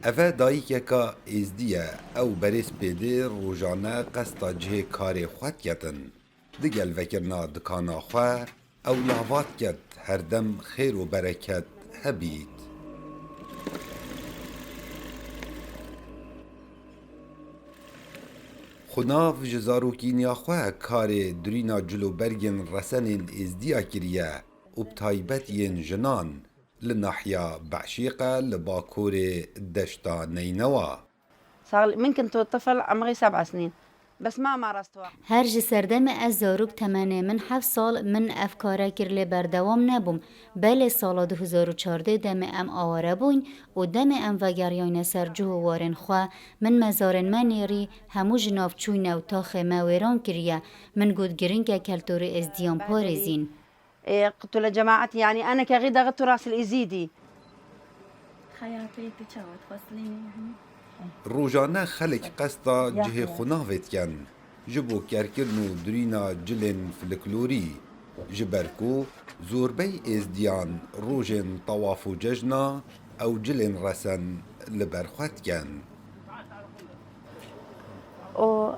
اوه دایکێکە ئێزدیە ئەو بەرز پێدێ ڕۆژانە قەستا جهێ کارێ خوات کەتن دگەل vekirina dikana xwe ew lavat ket herdem xêr û bereket hebît. Xunav ji zarokîniya xwe karê durîna cilûbergên resenên êzdiya kiriye û bi taybet yên jinan li nahiya Beşîqe li bakurê deşta Neynewa. صار من كنت طفل عمري 7 سنين بس ما مارستها. هر جی سردم از زاروک تمنه من 7 سال من افکاره کرلی بردوام نبوم بله سال 2014 دم ام آواره بوین و دم ام وگریان سر جوه وارن خواه من مزارن منیری همو جناف چوین و تاخ مویران کریه من گود گرنگ کلتور ازدیان پارزین. قلت لجماعتي يعني أنا كغيدة غدت راس الإزيدي. خياطي تشاوت فصليني يعني. Rojane xelek qesta cihê xunavê dikin ji bo kerkirin û durîna cilên folklorî ji ber ku zorbey êzdiyan rojên tewaf û cejna ew cilên resen li ber xwe dikin. و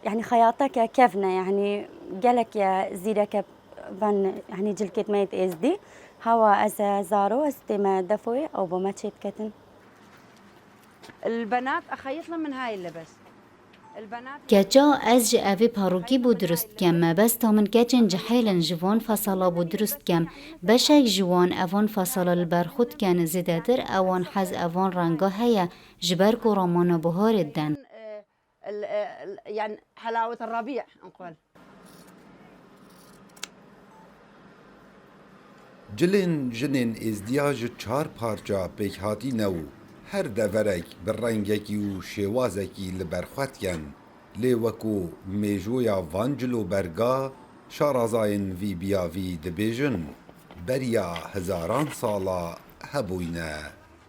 يعني خياطك كيفنا يعني قالك يا زيدك بن يعني جلكت ميت ازدي هوا از زارو استما دفوي او بما كتن. البنات أخيط لهم من هاي اللبس. البنات گجا از جه اوی پاروکی بو درست کم بس تا من گجن جحیلن جوان فصلا بو درست کم بشک جوان اوان فصلا البرخود کن زیده در اوان حز اوان رنگا هیا جبر کو رامان بهار دن. يعني حلاوة الربيع نقول. Cilên jinên êzdiya ji 4 parça pêk hatîne û her deverek bi rengekî û şêwazekî li ber xwe dikin lê wekû mêjoya van cilûberga şarazayên vî biyavî dibêjin beriya hizaran sala hebûyne.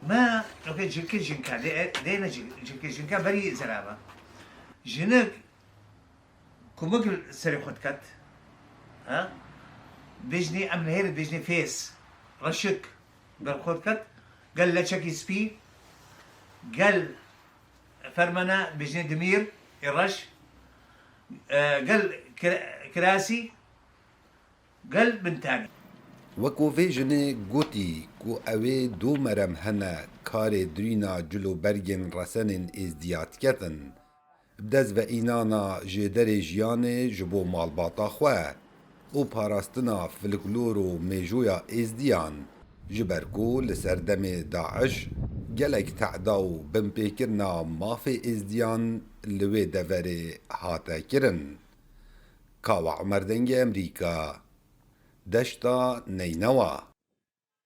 ما اوكي جنكي جنكا دينا جنكي جنكا بري زرابة جنك كومكل سري خدكت ها بيجني ام نهير بيجني فيس رشك بالخدكت قال لا تشكي سبي قال فرمنا بيجني دمير الرش قال كراسي قال بنتاني وەکو vê jinê gotî ku ew ê du merem hene karê durîna cilûbergên resenên êzdiya diketin bi dest ve înana jêderê jiyanê ji bo malbata xwe û parastina folklor û mêjoya êzdiyan ji ber ku li ser demê Daeş gelek te'da û binpêkirina mafê êzdiyan li wê deverê hate kirin. Kawa Emer Dengê Emerîka Deşta Neynewa.